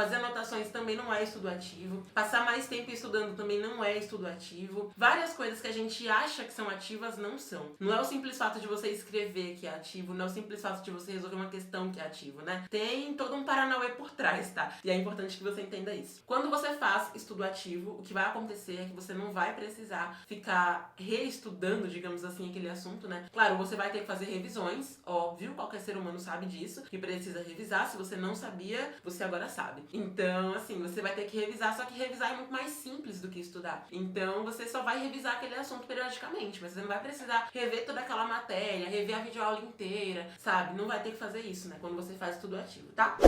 Fazer anotações também não é estudo ativo. Passar mais tempo estudando também não é estudo ativo. Várias coisas que a gente acha que são ativas não são. Não é o simples fato de você escrever que é ativo, não é o simples fato de você resolver uma questão que é ativo, né? Tem todo um paranauê por trás, tá? E é importante que você entenda isso. Quando você faz estudo ativo, o que vai acontecer é que você não vai precisar ficar reestudando, digamos assim, aquele assunto, né? Claro, você vai ter que fazer revisões, óbvio, qualquer ser humano sabe disso, que precisa revisar. Se você não sabia, você agora sabe. Então, assim, você vai ter que revisar, só que revisar é muito mais simples do que estudar. Então, você só vai revisar aquele assunto periodicamente, mas você não vai precisar rever toda aquela matéria, rever a videoaula inteira, sabe? Não vai ter que fazer isso, né? Quando você faz estudo ativo, tá?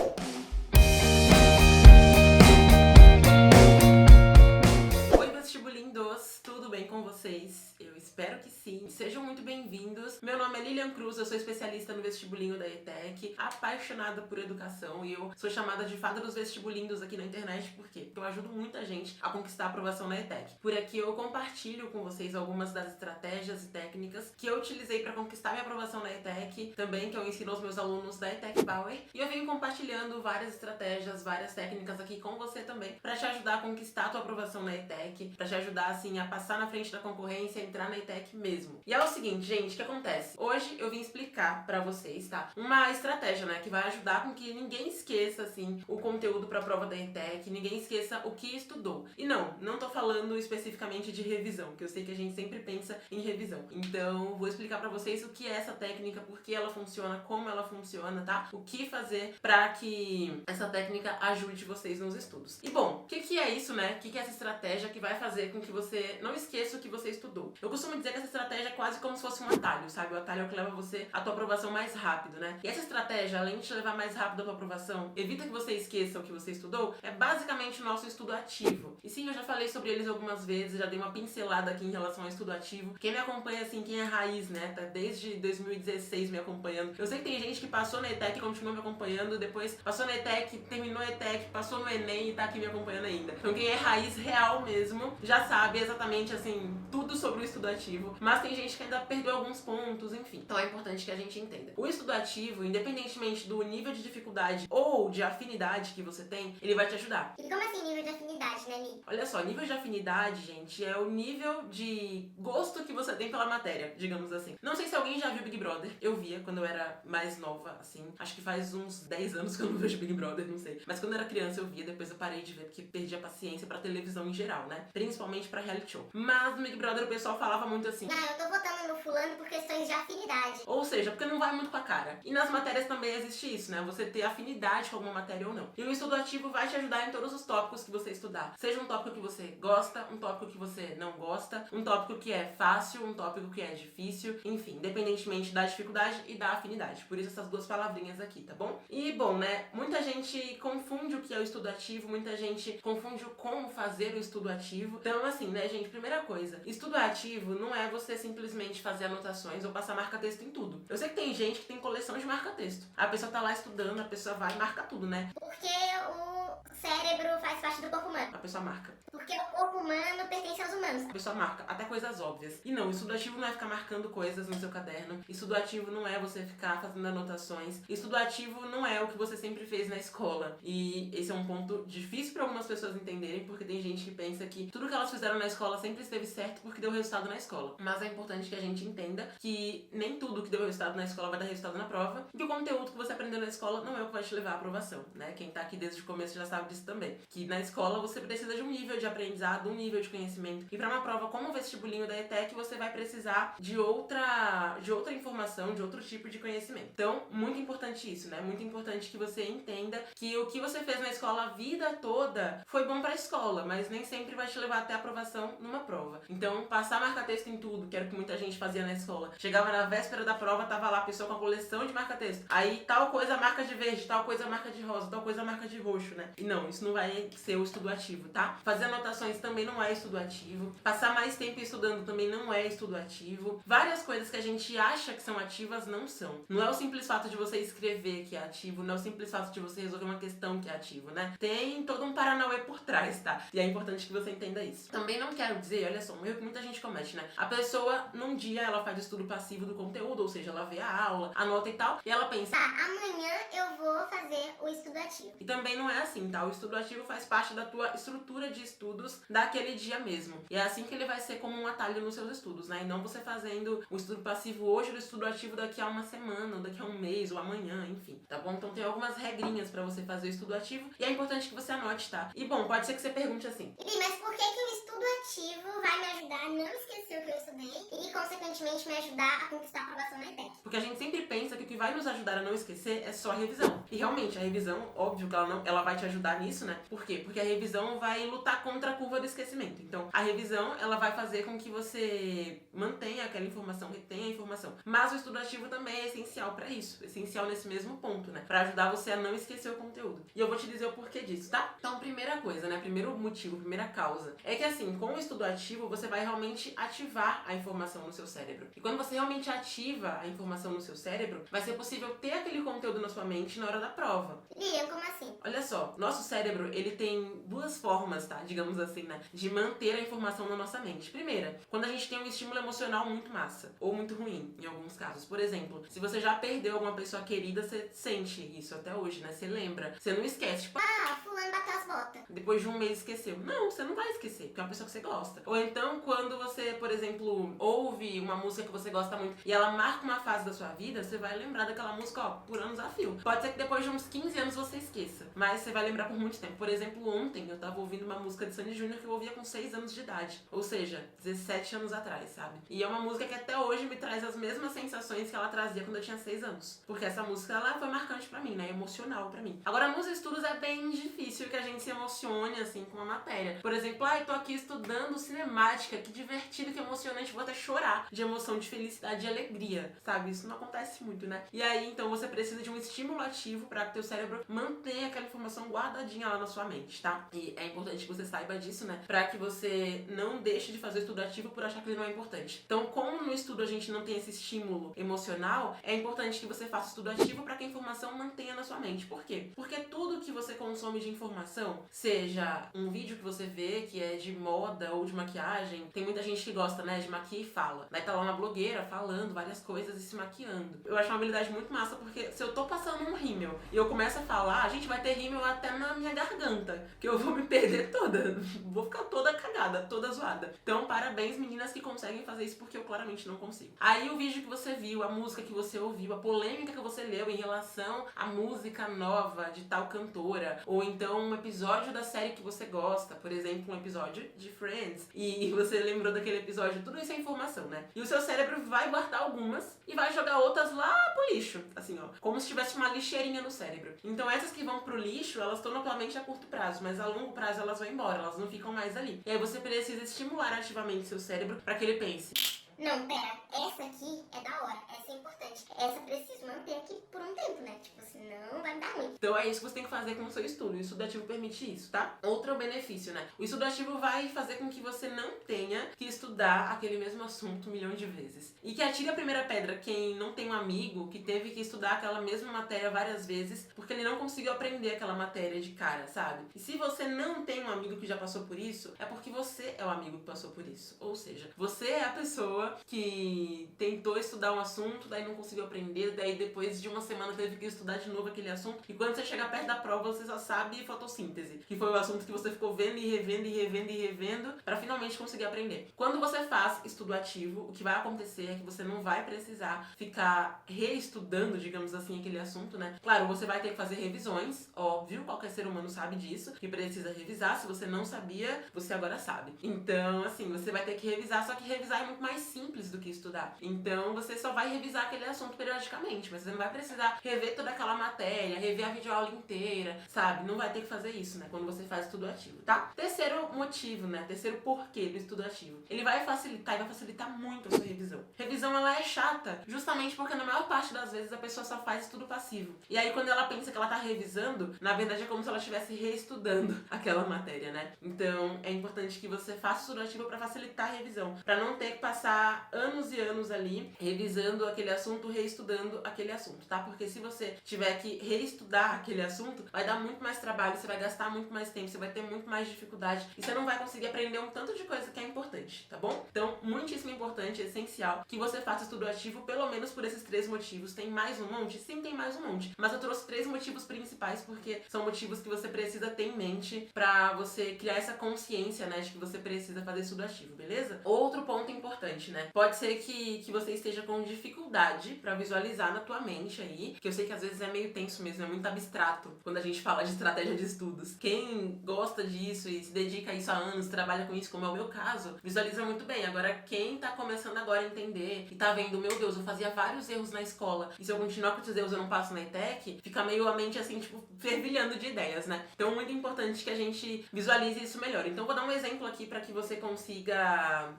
Oi, vestibulindos! Tudo bem com vocês? Eu espero que sim. Sejam muito bem-vindos. Meu nome é Lilian Cruz, eu sou especialista no vestibulinho da ETEC, apaixonada por educação, e eu sou chamada de fada dos vestibulindos aqui na internet, por quê? Porque eu ajudo muita gente a conquistar a aprovação na ETEC. Por aqui eu compartilho com vocês algumas das estratégias e técnicas que eu utilizei para conquistar minha aprovação na ETEC, também que eu ensino aos meus alunos da ETEC Power, e eu venho compartilhando várias estratégias, várias técnicas aqui com você também, para te ajudar a conquistar a tua aprovação na ETEC, para te ajudar assim a passar na frente da concorrência, entrar na ETEC mesmo. E é o seguinte, gente, o que acontece? Hoje eu vim explicar pra vocês, tá? Uma estratégia, né, que vai ajudar com que ninguém esqueça, assim, o conteúdo pra prova da ETEC, ninguém esqueça o que estudou. E não tô falando especificamente de revisão, que eu sei que a gente sempre pensa em revisão. Então, vou explicar pra vocês o que é essa técnica, por que ela funciona, como ela funciona, tá? O que fazer pra que essa técnica ajude vocês nos estudos. E bom, o que é isso, né? O que é essa estratégia que vai fazer com que você não esqueça o que você estudou? Eu costumo dizer que essa estratégia é quase como se fosse um atalho, sabe? O atalho é o que leva você à tua aprovação mais rápido, né? E essa estratégia, além de te levar mais rápido à tua aprovação, evita que você esqueça o que você estudou, é basicamente o nosso estudo ativo. E sim, eu já falei sobre eles algumas vezes, já dei uma pincelada aqui em relação ao estudo ativo. Quem me acompanha, assim, quem é raiz, né? Tá desde 2016 me acompanhando. Eu sei que tem gente que passou na ETEC e continua me acompanhando, depois passou na ETEC, terminou a ETEC, passou no Enem e tá aqui me acompanhando ainda. Então quem é raiz real mesmo, já sabe exatamente, assim, tudo sobre o estudo ativo, mas tem gente que ainda perdeu alguns pontos, enfim. Então é importante que a gente entenda. O estudo ativo, independentemente do nível de dificuldade ou de afinidade que você tem, ele vai te ajudar. E como assim nível de afinidade, né, Mi? Olha só, nível de afinidade, gente, é o nível de gosto que você tem pela matéria, digamos assim. Não sei se alguém já viu Big Brother. Eu via quando eu era mais nova, assim. Acho que faz uns 10 anos que eu não vejo Big Brother, não sei. Mas quando eu era criança eu via, depois eu parei de ver porque perdi a paciência pra televisão em geral, né? Principalmente pra reality show. Mas no Big Brother o pessoal falava muito assim: Não, eu tô votando no fulano por questões de afinidade. ou seja, porque não vai muito com a cara. E nas matérias também existe isso, né? Você ter afinidade com alguma matéria ou não. E o estudo ativo vai te ajudar em todos os tópicos que você estudar. Seja um tópico que você gosta, um tópico que você não gosta, um tópico que é fácil, um tópico que é difícil, enfim, independentemente da dificuldade e da afinidade. Por isso essas duas palavrinhas aqui, tá bom? E bom, né? Muita gente confunde o que é o estudo ativo, muita gente confunde o como fazer o estudo ativo. Então, assim, né, gente, primeira coisa, estudo ativo não é você simplesmente fazer anotações ou passar marca-texto em tudo. Eu sei que tem gente que tem coleção de marca-texto. A pessoa tá lá estudando, a pessoa vai e marca tudo, né? Porque o cérebro faz parte do corpo humano. A pessoa marca. Porque o corpo humano pertence aos humanos. A pessoa marca até coisas óbvias. E não, estudo ativo não é ficar marcando coisas no seu caderno. Estudo ativo não é você ficar fazendo anotações. Estudo ativo não é o que você sempre fez na escola. E esse é um ponto difícil para algumas pessoas entenderem, porque tem gente que pensa que tudo que elas fizeram na escola sempre esteve certo porque deu resultado na escola. Mas é importante que a gente entenda que nem tudo que deu resultado na escola vai dar resultado na prova, e que o conteúdo que você aprendeu na escola não é o que vai te levar à aprovação, né? Quem tá aqui desde o começo já sabe disso também. Que na escola você precisa de um nível de aprendizado, um nível de conhecimento. E para uma prova como o vestibulinho da ETEC, você vai precisar de outra informação, de outro tipo de conhecimento. Então, muito importante isso, né? Muito importante que você entenda que o que você fez na escola a vida toda foi bom pra escola, mas nem sempre vai te levar até a aprovação numa prova. Então, passar marca-texto em tudo, que era o que muita gente fazia na escola. Chegava na véspera da prova, tava lá a pessoa com a coleção de marca-texto. Aí, tal coisa marca de verde, tal coisa marca de rosa, tal coisa marca de roxo, né? E não, isso não vai ser o estudo ativo, tá? Fazer anotações também não é estudo ativo. Passar mais tempo estudando também não é estudo ativo. Várias coisas que a gente acha que são ativas não são. Não é o simples fato de você escrever que é ativo, não é o simples fato de você resolver uma questão que é ativo, né? Tem todo um paranauê Paranauê por trás, tá? E é importante que você entenda isso. Também não quero dizer, olha só, um erro que muita gente comete, né? A pessoa, num dia, ela faz o estudo passivo do conteúdo, ou seja, ela vê a aula, anota e tal, e ela pensa, Tá, amanhã eu vou fazer o estudo ativo. e também não é assim, tá? O estudo ativo faz parte da tua estrutura de estudos daquele dia mesmo. E é assim que ele vai ser como um atalho nos seus estudos, né? E não você fazendo o estudo passivo hoje e o estudo ativo daqui a uma semana, ou daqui a um mês, ou amanhã, enfim. Tá bom? Então tem algumas regrinhas pra você fazer o estudo ativo e é importante que você anote, tá? E bom, pode ser que você pergunte assim, E mas por que o estudo ativo vai me ajudar a não esquecer o que eu estudei e, consequentemente, me ajudar a conquistar a aprovação na ETEC? porque a gente sempre pensa que o que vai nos ajudar a não esquecer é só a revisão. E realmente, a revisão, óbvio que ela vai te ajudar nisso, né? Por quê? Porque a revisão vai lutar contra a curva do esquecimento. Então, a revisão, ela vai fazer com que você mantenha aquela informação, retenha a informação. Mas o estudo ativo também é essencial pra isso. Essencial nesse mesmo ponto, né? Pra ajudar você a não esquecer o conteúdo. E eu vou te dizer o porquê disso, tá? Então, primeira coisa, né? Primeiro motivo, primeira causa. É que assim, com o estudo ativo, você vai realmente ativar a informação no seu cérebro. E quando você realmente ativa a informação no seu cérebro, vai ser possível ter aquele conteúdo na sua mente na hora da prova. Lilian, como assim? Olha só, nosso cérebro, ele tem duas formas, tá? Digamos assim, né? De manter a informação na nossa mente. Primeira, quando a gente tem um estímulo emocional muito massa, ou muito ruim, em alguns casos. Por exemplo, se você já perdeu alguma pessoa querida, você sente isso até hoje, né? Você lembra. Você não esquece. Tipo, Ah, fulano bateu as botas. depois de um mês esqueceu. Não, você não vai esquecer, porque é uma pessoa que você gosta. Ou então, quando você, por exemplo, ouve uma música que você gosta muito e ela marca uma fase da sua vida, você vai lembrar daquela música, ó, por anos a fio. Pode ser que depois de uns 15 anos você esqueça, mas você vai lembrar por muito tempo. Por exemplo, ontem eu tava ouvindo uma música de Sandy Júnior que eu ouvia com 6 anos de idade. Ou seja, 17 anos atrás, sabe? E é uma música que até hoje me traz as mesmas sensações que ela trazia quando eu tinha 6 anos. Porque essa música, ela foi marcante pra mim, né? Emocional pra mim. Agora, nos estudos é bem difícil que a gente se emocione, assim, com uma matéria. Por exemplo, eu tô aqui estudando cinemática, que divertido, que emocionante, vou até chorar de emoção, de felicidade, de alegria, sabe? Isso não acontece muito, né? E aí, então, você precisa de um estímulo ativo pra que teu cérebro mantenha aquela informação guardadinha lá na sua mente, tá? E é importante que você saiba disso, né? Pra que você não deixe de fazer o estudo ativo por achar que ele não é importante. Então, como no estudo a gente não tem esse estímulo emocional, é importante que você faça o estudo ativo pra que a informação mantenha na sua mente. Por quê? Porque tudo que você consome de informação, seja um vídeo que você vê que é de moda ou de maquiagem, tem muita gente que gosta, né, de maquiar e fala. Daí tá lá uma blogueira falando várias coisas e se maquiando. Eu acho uma habilidade muito massa, porque se eu tô passando um rímel e eu começo a falar, a gente vai ter rímel até na minha garganta, que eu vou me perder toda. Vou ficar toda cagada, toda zoada. Então, parabéns, meninas que conseguem fazer isso, porque eu claramente não consigo. Aí o vídeo que você viu, a música que você ouviu, a polêmica que você leu em relação à música nova de tal cantora, ou então um episódio da série que você gosta, por exemplo, um episódio de Friends, e você lembrou daquele episódio, tudo isso é informação, né? E o seu cérebro vai guardar algumas e vai jogar outras lá pro lixo, assim, ó, como se tivesse uma lixeirinha no cérebro. Então essas que vão pro lixo, elas estão atualmente a curto prazo, mas a longo prazo elas vão embora, elas não ficam mais ali. E aí você precisa estimular ativamente seu cérebro para que ele pense: Não, pera, essa aqui é da hora, essa é importante. Essa eu preciso manter aqui por um tempo, né? Tipo, senão vai me dar ruim. Então é isso que você tem que fazer com o seu estudo. O estudo ativo permite isso, tá? Outro benefício, né? O estudo ativo vai fazer com que você não tenha que estudar aquele mesmo assunto 1 milhão de vezes. E que atire a primeira pedra quem não tem um amigo que teve que estudar aquela mesma matéria várias vezes porque ele não conseguiu aprender aquela matéria de cara, sabe? E se você não tem um amigo que já passou por isso, é porque você é o amigo que passou por isso. Ou seja, você é a pessoa que tentou estudar um assunto, daí não conseguiu aprender, daí depois de uma semana teve que estudar de novo aquele assunto, e quando você chegar perto da prova, você só sabe fotossíntese, que foi o assunto que você ficou vendo e revendo e revendo e revendo pra finalmente conseguir aprender. Quando você faz estudo ativo, o que vai acontecer é que você não vai precisar ficar reestudando, digamos assim, aquele assunto, né? Claro, você vai ter que fazer revisões, óbvio, qualquer ser humano sabe disso, que precisa revisar. Se você não sabia, você agora sabe. Então, assim, você vai ter que revisar, só que revisar é muito mais simples do que estudar. Então, você só vai revisar aquele assunto periodicamente, mas você não vai precisar rever toda aquela matéria, rever a videoaula inteira, sabe? Não vai ter que fazer isso, né? Quando você faz estudo ativo, tá? Terceiro motivo, né? Terceiro porquê do estudo ativo. Ele vai facilitar e vai facilitar muito a sua revisão. Revisão, ela é chata, justamente porque na maior parte das vezes a pessoa só faz estudo passivo. E aí, quando ela pensa que ela tá revisando, na verdade é como se ela estivesse reestudando aquela matéria, né? Então, é importante que você faça estudo ativo pra facilitar a revisão, pra não ter que passar anos e anos ali, revisando aquele assunto, reestudando aquele assunto, tá? Porque se você tiver que reestudar aquele assunto, vai dar muito mais trabalho, você vai gastar muito mais tempo, você vai ter muito mais dificuldade e você não vai conseguir aprender um tanto de coisa que é importante, tá bom? Então, muitíssimo importante, essencial, que você faça estudo ativo pelo menos por esses 3 motivos. Tem mais um monte? Sim, tem mais um monte. Mas eu trouxe 3 motivos principais porque são motivos que você precisa ter em mente pra você criar essa consciência, né, de que você precisa fazer estudo ativo, beleza? Outro ponto importante, né? Pode ser que você esteja com dificuldade pra visualizar na tua mente aí, que eu sei que às vezes é meio tenso mesmo, é muito abstrato quando a gente fala de estratégia de estudos. Quem gosta disso e se dedica a isso há anos, trabalha com isso, como é o meu caso, visualiza muito bem. Agora, quem tá começando agora a entender e tá vendo, meu Deus, eu fazia vários erros na escola e se eu continuar com esses erros eu não passo na ETEC, fica meio a mente assim, tipo, fervilhando de ideias, né? Então, muito importante que a gente visualize isso melhor. Então, vou dar um exemplo aqui pra que você consiga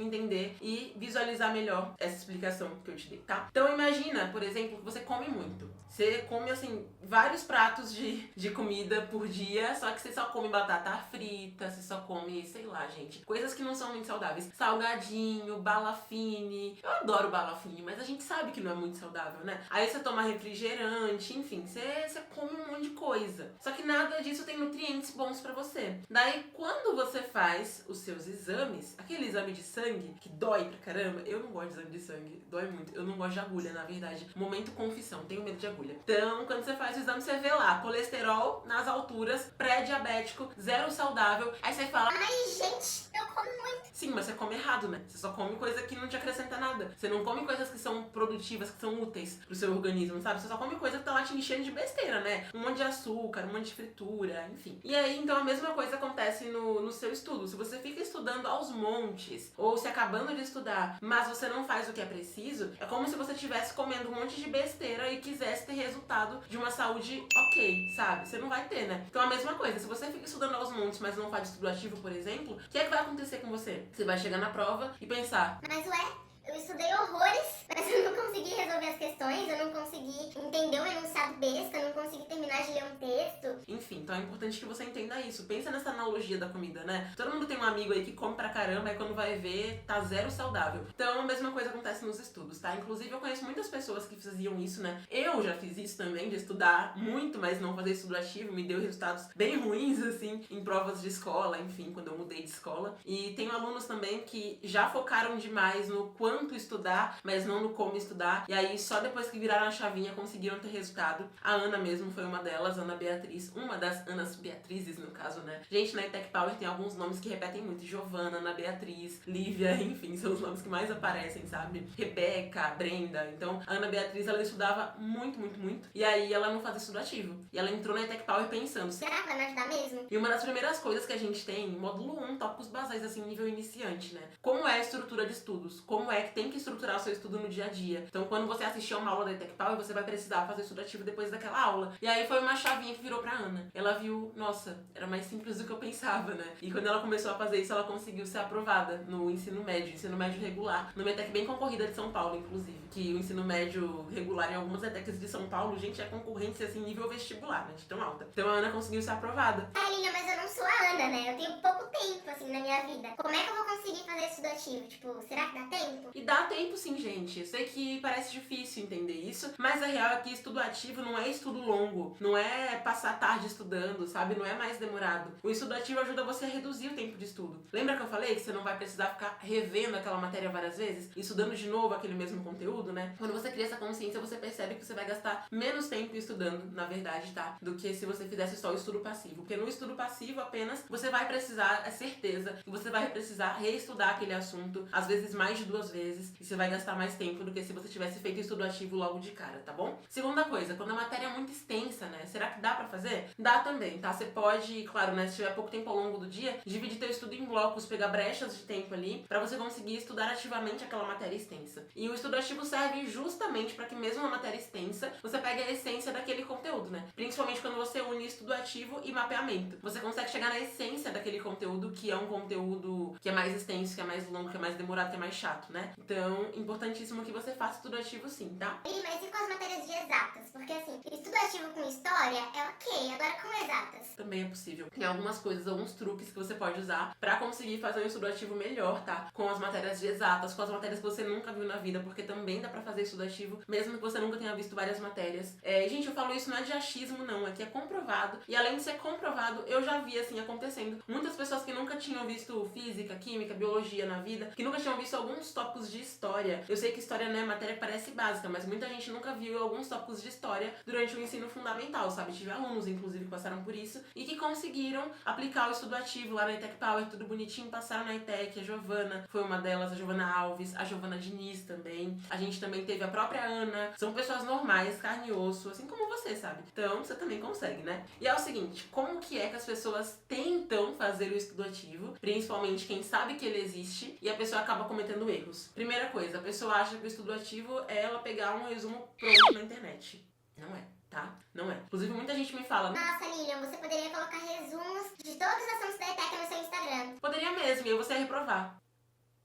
entender e visualizar melhor essa explicação que eu te dei, tá? Então, imagina, por exemplo, que você come muito. Você come, assim, vários pratos de comida por dia, só que você só come batata frita, você só come, sei lá, gente, coisas que não são muito saudáveis. Salgadinho, balafine. Eu adoro balafine, mas a gente sabe que não é muito saudável, né? Aí você toma refrigerante, enfim, você come um monte de coisa. Só que nada disso tem nutrientes bons pra você. Daí, quando você faz os seus exames, aquele exame de sangue, que dói pra caramba, eu não gosto de exame de sangue, dói muito. Eu não gosto de agulha, na verdade. Momento confissão, tenho medo de agulha. Então, quando você faz o exame, você vê lá, colesterol nas alturas, pré-diabético, zero saudável. Aí você fala, ai gente, eu como muito. sim, mas você come errado, né? Você só come coisa que não te acrescenta nada. Você não come coisas que são produtivas, que são úteis pro seu organismo, sabe? Você só come coisa que tá lá te enchendo de besteira, né? Um monte de açúcar, um monte de fritura, enfim. E aí, então, a mesma coisa acontece no seu estudo. Se você fica estudando aos montes, ou se acabando de estudar, mas você não faz o que é preciso, é como se você estivesse comendo um monte de besteira e quisesse ter resultado de uma saúde ok, sabe? Você não vai ter, né? Então, a mesma coisa. Se você fica estudando aos montes, mas não faz estudo ativo, por exemplo, o que é que vai acontecer com você? Você vai chegar na prova e pensar, Mas ué, eu estudei horrores, mas eu não consegui resolver as questões, eu não consegui entender um enunciado besta, eu não consegui terminar de ler um texto. enfim, então é importante que você entenda isso. Pensa nessa analogia da comida, né? Todo mundo tem um amigo aí que come pra caramba e quando vai ver, tá zero saudável. Então a mesma coisa acontece nos estudos, tá? Inclusive eu conheço muitas pessoas que faziam isso, né? Eu já fiz isso também, de estudar muito, mas não fazer estudo ativo. Me deu resultados bem ruins, assim, em provas de escola, enfim, quando eu mudei de escola. E tenho alunos também que já focaram demais no quanto estudar, mas não no como estudar. E aí, só depois que viraram a chavinha, conseguiram ter resultado. A Ana mesmo foi uma delas, Ana Beatriz, uma das Anas Beatrizes, no caso, né? Gente, na ETEC Power tem alguns nomes que repetem muito. Giovana, Ana Beatriz, Lívia, enfim, são os nomes que mais aparecem, sabe? Rebeca, Brenda. Então, a Ana Beatriz, ela estudava muito, muito, muito. E aí, ela não fazia estudo ativo. E ela entrou na ETEC Power pensando, Será que vai me ajudar mesmo? e uma das primeiras coisas que a gente tem, módulo 1, tópicos basais, assim, nível iniciante, né? Como é a estrutura de estudos? Como é que tem que estruturar o seu estudo no dia a dia? Então, quando você assistir a uma aula da ETEC Power, você vai precisar fazer estudo ativo depois daquela aula. E aí foi uma chavinha que virou pra Ana. Ela viu, nossa, era mais simples do que eu pensava, né? E quando ela começou a fazer isso, ela conseguiu ser aprovada no ensino médio regular, numa ETEC bem concorrida de São Paulo, inclusive. Que o ensino médio regular em algumas ETECs de São Paulo, gente, é concorrência, assim, nível vestibular, né? De tão alta. Então a Ana conseguiu ser aprovada. Ah, Lilian, mas eu não sou a Ana, né? Eu tenho pouco tempo, assim, na minha vida. Como é que eu vou conseguir fazer estudo ativo? Tipo, será que dá tempo? E dá tempo sim, gente. Eu sei que parece difícil entender isso, mas a real é que estudo ativo não é estudo longo, não é passar tarde estudando, sabe? Não é mais demorado. O estudo ativo ajuda você a reduzir o tempo de estudo. Lembra que eu falei que você não vai precisar ficar revendo aquela matéria várias vezes, estudando de novo aquele mesmo conteúdo, né? Quando você cria essa consciência, você percebe que você vai gastar menos tempo estudando, na verdade, tá? Do que se você fizesse só o estudo passivo. Porque no estudo passivo apenas, você vai precisar, é certeza, que você vai precisar reestudar aquele assunto, às vezes mais de 2 vezes, e você vai gastar mais tempo do que se você tivesse feito estudo ativo logo de cara, tá bom? Segunda coisa, quando a matéria é muito extensa, né? Será que dá pra fazer? Dá também, tá? Você pode, claro, né? Se tiver pouco tempo ao longo do dia, dividir teu estudo em blocos, pegar brechas de tempo ali, pra você conseguir estudar ativamente aquela matéria extensa. E o estudo ativo serve justamente pra que mesmo uma matéria extensa, você pegue a essência daquele conteúdo, né? Principalmente quando você une estudo ativo e mapeamento. Você consegue chegar na essência daquele conteúdo, que é um conteúdo que é mais extenso, que é mais longo, que é mais demorado, que é mais chato, né? Então, importantíssimo que você faça estudo ativo sim, tá? Mas e com as matérias de exatas? Porque assim, estudo ativo com história é ok, agora com exatas. Também é possível. Tem algumas coisas, alguns truques que você pode usar pra conseguir fazer um estudo ativo melhor, tá? Com as matérias de exatas, com as matérias que você nunca viu na vida, porque também dá pra fazer estudo ativo, mesmo que você nunca tenha visto várias matérias. Gente, eu falo isso não é de achismo, não, é que é comprovado. E além de ser comprovado, eu já vi, assim, acontecendo. Muitas pessoas que nunca tinham visto física, química, biologia na vida, que nunca tinham visto alguns tópicos de história. Eu sei que história, né, matéria que parece básica, mas muita gente nunca viu alguns tópicos de história durante o ensino fundamental, sabe? Tive alunos, inclusive, que passaram por isso e que conseguiram aplicar o estudo ativo lá na ETEC Power, tudo bonitinho, passaram na ETEC. A Giovana foi uma delas, a Giovana Alves, a Giovana Diniz também. A gente também teve a própria Ana. São pessoas normais, carne e osso, assim como você, sabe? Então, você também consegue, né? E é o seguinte, como que é que as pessoas tentam fazer o estudo ativo, principalmente quem sabe que ele existe, e a pessoa acaba cometendo erros? Primeira coisa, a pessoa acha que o estudo ativo é ela pegar um resumo pronto na internet. Não é, tá? Não é. Inclusive, muita gente me fala... Nossa, Lilian, você poderia colocar resumos de todos os assuntos da ETEC no seu Instagram. Poderia mesmo, e aí você ia reprovar.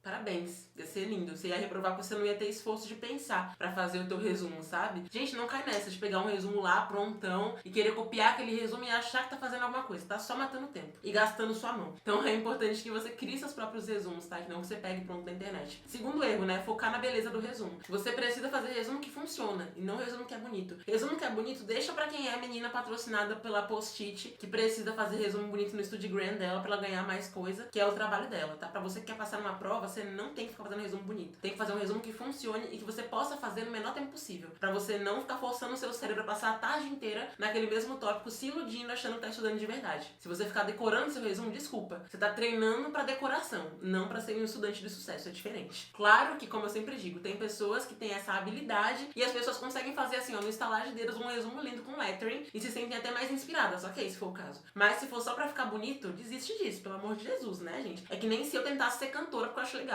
Parabéns, ia ser lindo. Você ia reprovar porque você não ia ter esforço de pensar pra fazer o teu resumo, sabe? Gente, não cai nessa de pegar um resumo lá, prontão, e querer copiar aquele resumo e achar que tá fazendo alguma coisa. Tá só matando tempo e gastando sua mão. Então é importante que você crie seus próprios resumos, tá? Que não você pegue pronto da internet. Segundo erro, né? Focar na beleza do resumo. Você precisa fazer resumo que funciona e não resumo que é bonito. Resumo que é bonito, deixa pra quem é menina patrocinada pela Post-it, que precisa fazer resumo bonito no Instagram dela pra ela ganhar mais coisa, que é o trabalho dela, tá? Pra você que quer passar numa prova, você não tem que ficar fazendo um resumo bonito. Tem que fazer um resumo que funcione e que você possa fazer no menor tempo possível. Pra você não ficar forçando o seu cérebro a passar a tarde inteira naquele mesmo tópico, se iludindo, achando que tá estudando de verdade. Se você ficar decorando seu resumo, desculpa. Você tá treinando pra decoração, não pra ser um estudante de sucesso. É diferente. Claro que, como eu sempre digo, tem pessoas que têm essa habilidade e as pessoas conseguem fazer assim, ó, no estalar de dedos, um resumo lindo com lettering e se sentem até mais inspiradas, ok? Se for o caso. Mas se for só pra ficar bonito, desiste disso, pelo amor de Jesus, né, gente? É que nem se eu tentasse ser cantora porque eu acho legal.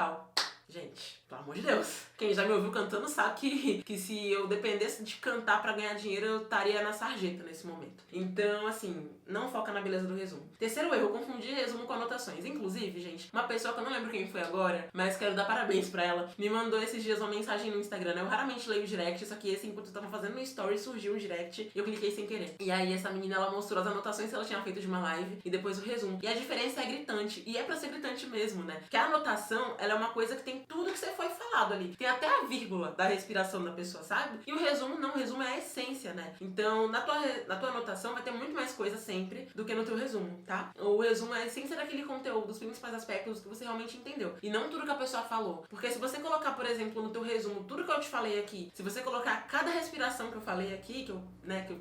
Gente, pelo amor de Deus. Quem já me ouviu cantando sabe que se eu dependesse de cantar pra ganhar dinheiro, eu estaria na sarjeta nesse momento. Então, assim, não foca na beleza do resumo. Terceiro erro, confundir resumo com anotações. Inclusive, gente, uma pessoa que eu não lembro quem foi agora, mas quero dar parabéns pra ela, me mandou esses dias uma mensagem no Instagram. Eu raramente leio o direct, só que esse, enquanto eu tava fazendo no story, surgiu um direct e eu cliquei sem querer. E aí essa menina, ela mostrou as anotações que ela tinha feito de uma live e depois o resumo. E a diferença é gritante. E é pra ser gritante mesmo, né? Porque a anotação, ela é uma coisa que tem tudo que você foi falado ali. Tem até a vírgula da respiração da pessoa, sabe? E o resumo não, o resumo é a essência, né? Então, na tua anotação vai ter muito mais coisa sempre do que no teu resumo, tá? O resumo é a essência daquele conteúdo, os principais aspectos que você realmente entendeu. E não tudo que a pessoa falou. Porque se você colocar, por exemplo, no teu resumo tudo que eu te falei aqui, se você colocar cada respiração que eu falei aqui, que eu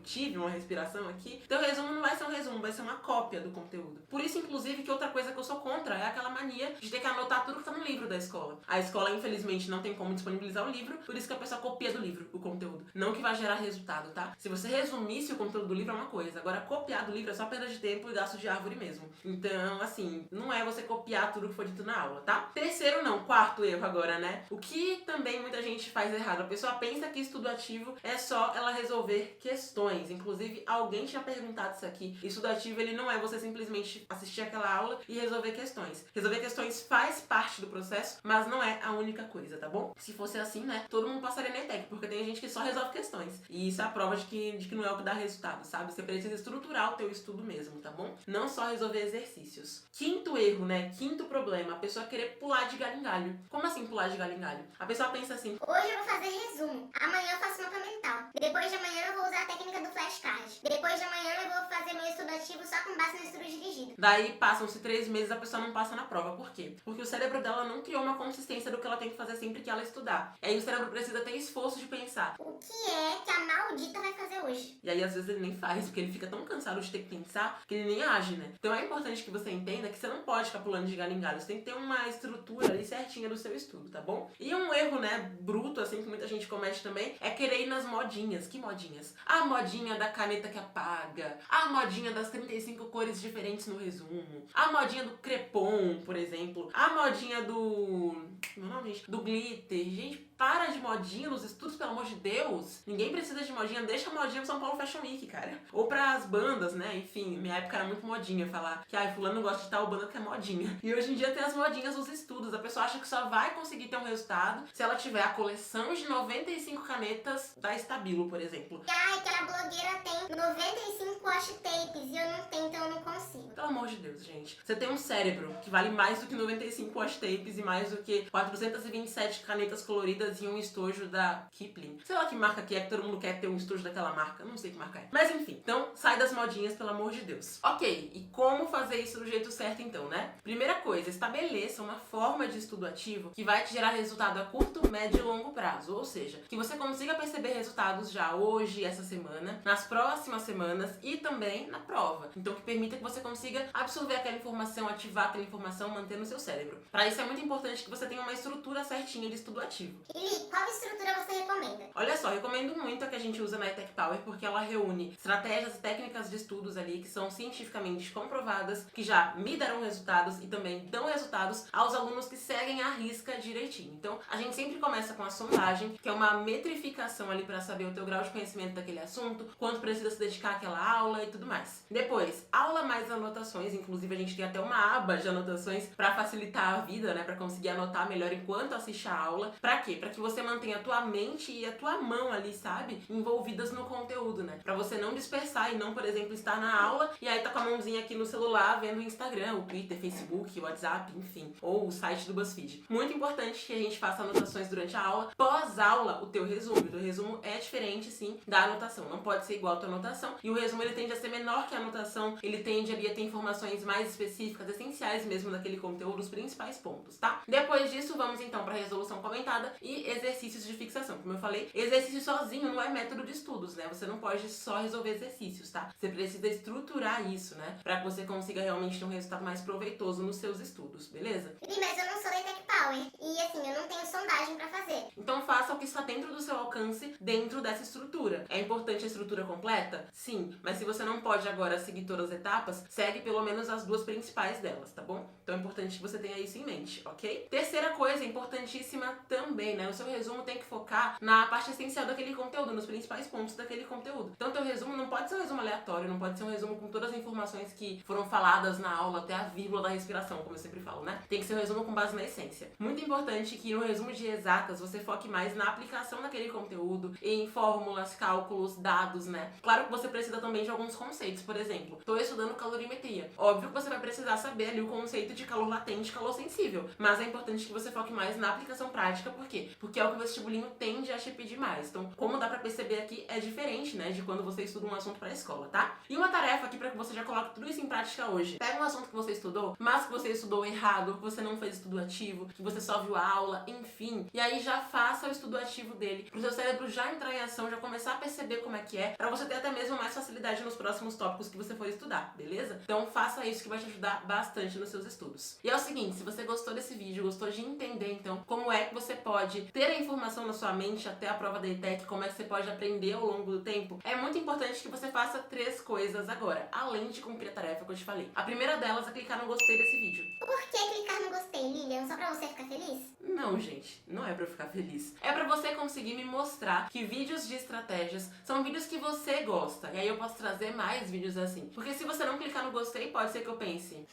tive uma respiração aqui, teu resumo não vai ser um resumo, vai ser uma cópia do conteúdo. Por isso, inclusive, que outra coisa que eu sou contra é aquela mania de ter que anotar tudo que tá no livro da escola. A escola, infelizmente, não tem como disponibilizar o livro, por isso que a pessoa copia do livro o conteúdo. Não que vai gerar resultado, tá? Se você resumisse o conteúdo do livro é uma coisa, agora copiar do livro é só perda de tempo e gasto de árvore mesmo. Então, assim, não é você copiar tudo que foi dito na aula, tá? Terceiro não, quarto erro agora, né? O que também muita gente faz errado. A pessoa pensa que estudo ativo é só ela resolver questões. Inclusive, alguém tinha perguntado isso aqui. Estudo ativo, ele não é você simplesmente assistir aquela aula e resolver questões. Resolver questões faz parte do processo, mas não é a única coisa, tá bom? Se fosse assim, né, todo mundo passaria na ETEC, porque tem gente que só resolve questões. E isso é a prova de que não é o que dá resultado, sabe? Você precisa estruturar o teu estudo mesmo, tá bom? Não só resolver exercícios. Quinto erro, né? Quinto problema, a pessoa querer pular de galho em galho. Como assim pular de galho em galho? A pessoa pensa assim: hoje eu vou fazer resumo, amanhã eu faço mapa mental, depois de amanhã eu vou usar a técnica do flashcard, depois de amanhã eu vou fazer meu estudo ativo só com base no estudo dirigido. Daí passam-se 3 meses, a pessoa não passa na prova. Por quê? Porque o cérebro dela não criou uma consistência do que ela tem que fazer sempre que ela estudar. E aí o cérebro precisa ter esforço de pensar: o que é que a maldita vai fazer hoje? E aí às vezes ele nem faz, porque ele fica tão cansado de ter que pensar que ele nem age, né? Então é importante que você entenda que você não pode ficar pulando de galho em galho. Você tem que ter uma estrutura ali certinha do seu estudo, tá bom? E um erro, né, bruto, assim, que muita gente comete também, é querer ir nas modinhas. Que modinhas? A modinha da caneta que apaga, a modinha das 35 cores diferentes no resumo, a modinha do crepom, por exemplo, a modinha do meu nome, gente, do glitter. Gente, para de modinha nos estudos, pelo amor de Deus. Ninguém precisa de modinha, deixa a modinha pro São Paulo Fashion Week, cara. Ou pras bandas, né? Enfim, minha época era muito modinha falar que, fulano não gosta de tal banda que é modinha. E hoje em dia tem as modinhas nos estudos. A pessoa acha que só vai conseguir ter um resultado se ela tiver a coleção de 95 canetas da Stabilo, por exemplo. Aquela blogueira tem 95 washi tapes e eu não tenho, então eu não consigo. Pelo amor de Deus, gente. Você tem um cérebro que vale mais do que 95 washi tapes e mais do que 427 canetas coloridas e um estojo da Kipling. Sei lá que marca que é, que todo mundo quer ter um estojo daquela marca. Não sei que marca é. Mas enfim, então sai das modinhas, pelo amor de Deus. Ok, e como fazer isso do jeito certo então, né? Primeira coisa, estabeleça uma forma de estudo ativo que vai te gerar resultado a curto, médio e longo prazo. Ou seja, que você consiga perceber resultados já hoje, essa semana, nas próximas semanas e também na prova. Então que permita que você consiga absorver aquela informação, ativar aquela informação, manter no seu cérebro. Para isso é muito importante que você tenha uma estrutura certinha de estudo ativo. Lili, qual estrutura você recomenda? Olha só, eu recomendo muito a que a gente usa na ETEC Power porque ela reúne estratégias e técnicas de estudos ali que são cientificamente comprovadas, que já me deram resultados e também dão resultados aos alunos que seguem a risca direitinho. Então, a gente sempre começa com a sondagem, que é uma metrificação ali para saber o teu grau de conhecimento daquele assunto, quanto precisa se dedicar àquela aula e tudo mais. Depois, aula mais anotações, inclusive a gente tem até uma aba de anotações para facilitar a vida, né, para conseguir anotar melhor enquanto assiste a aula. Para quê? Para que você mantenha a tua mente e a tua mão ali, sabe, envolvidas no conteúdo, né? Para você não dispersar e não, por exemplo, estar na aula e aí tá com a mãozinha aqui no celular vendo o Instagram, o Twitter, Facebook, o WhatsApp, enfim, ou o site do BuzzFeed. Muito importante que a gente faça anotações durante a aula. Pós-aula, o teu resumo é diferente, sim, da anotação. Não pode ser igual a tua anotação. E o resumo, ele tende a ser menor que a anotação. Ele tende ali a ter informações mais específicas, essenciais mesmo daquele conteúdo, os principais pontos, tá? Depois disso, vamos então para a resolução comentada e exercícios de fixação. Como eu falei, exercício sozinho não é método de estudos, né? Você não pode só resolver exercícios, tá? Você precisa estruturar isso, né? Para que você consiga realmente ter um resultado mais proveitoso nos seus estudos, beleza? Mas eu não sou da ETEC Power e assim, eu não tenho sondagem pra fazer. Então faça o que está dentro do seu alcance, dentro dessa estrutura. É importante a estrutura completa? Sim, mas se você não pode agora seguir todas as etapas, segue pelo menos as duas principais delas, tá bom? Então é importante que você tenha isso em mente, ok? Terceira coisa, importantíssima também, né? O seu resumo tem que focar na parte essencial daquele conteúdo, nos principais pontos daquele conteúdo. Então teu resumo não pode ser um resumo aleatório, não pode ser um resumo com todas as informações que foram faladas na aula, até a vírgula da respiração, como eu sempre falo, né? Tem que ser um resumo com base na essência. Muito importante que no resumo de exatas você foque mais na aplicação daquele conteúdo, em fórmulas, cálculos, dados, né? Claro que você precisa também de alguns conceitos, por exemplo, estou estudando calorimetria. Óbvio que você vai precisar saber ali o conceito de calor latente e calor sensível, mas é importante que você foque mais na aplicação prática, por quê? Porque é o que o vestibulinho tende a te pedir mais. Então, como dá pra perceber aqui, é diferente, né, de quando você estuda um assunto pra escola, tá? E uma tarefa aqui pra que você já coloque tudo isso em prática hoje. Pega um assunto que você estudou, mas que você estudou errado, que você não fez estudo ativo, que você só viu a aula, enfim. E aí já faça o estudo ativo dele, pro seu cérebro já entrar em ação, já começar a perceber como é que é, pra você ter até mesmo mais facilidade nos próximos tópicos que você for estudar, beleza? Então faça isso que vai te ajudar bastante nos seus estudos. E é o seguinte, se você gostou desse vídeo, gostou de entender então como é que você pode ter a informação na sua mente até a prova da ETEC, como é que você pode aprender ao longo do tempo, é muito importante que você faça 3 coisas agora, além de cumprir a tarefa que eu te falei. A primeira delas é clicar no gostei desse vídeo. Por que clicar no gostei, Lilian? Só pra você ficar feliz? Não, gente, não é pra eu ficar feliz. É pra você conseguir me mostrar que vídeos de estratégias são vídeos que você gosta. E aí eu posso trazer mais vídeos assim. Porque se você não clicar no gostei, pode ser que eu pense: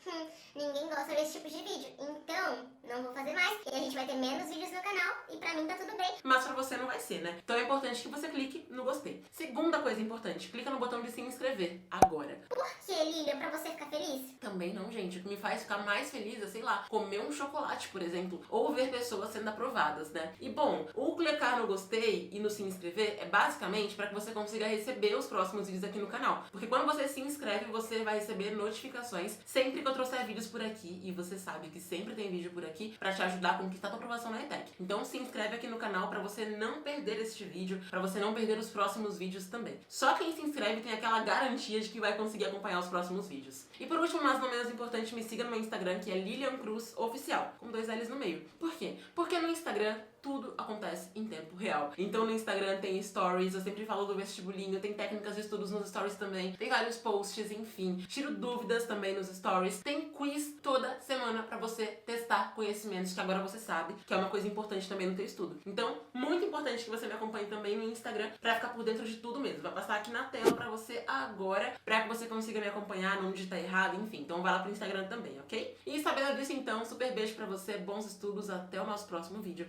ninguém gosta desse tipo de vídeo, então não vou fazer mais. E a gente vai ter menos vídeos no canal e pra mim tá tudo bem. Mas pra você não vai ser, né? Então é importante que você clique no gostei. Segunda coisa importante, clica no botão de se inscrever agora. Por que, Lilian? Pra você ficar feliz? Também não, gente. O que me faz ficar mais feliz é, sei lá, comer um chocolate, por exemplo, ou ver pessoas sendo aprovadas, né? E bom, o clicar no gostei e no se inscrever é basicamente para que você consiga receber os próximos vídeos aqui no canal. Porque quando você se inscreve, você vai receber notificações sempre que eu trouxer vídeos por aqui. E você sabe que sempre tem vídeo por aqui para te ajudar a conquistar a tua aprovação na ETEC. Então se inscreve aqui no canal para você não perder este vídeo, para você não perder os próximos vídeos também. Só quem se inscreve tem aquela garantia de que vai conseguir acompanhar os próximos vídeos. E por último, mas não menos importante, me siga no meu Instagram, que é Lilian Cruz Oficial, com 2 L's no meio. Por quê? Porque no Instagram tudo acontece em tempo real. Então no Instagram tem stories, eu sempre falo do vestibulinho, tem técnicas de estudos nos stories também, tem vários posts, enfim. Tiro dúvidas também nos stories. Tem quiz toda semana pra você testar conhecimentos que agora você sabe, que é uma coisa importante também no teu estudo. Então, muito importante que você me acompanhe também no Instagram pra ficar por dentro de tudo mesmo. Vai passar aqui na tela pra você agora, pra que você consiga me acompanhar, não digitar errado, enfim. Então vai lá pro Instagram também, ok? E sabendo disso então, super beijo pra você, bons estudos, até o nosso próximo vídeo.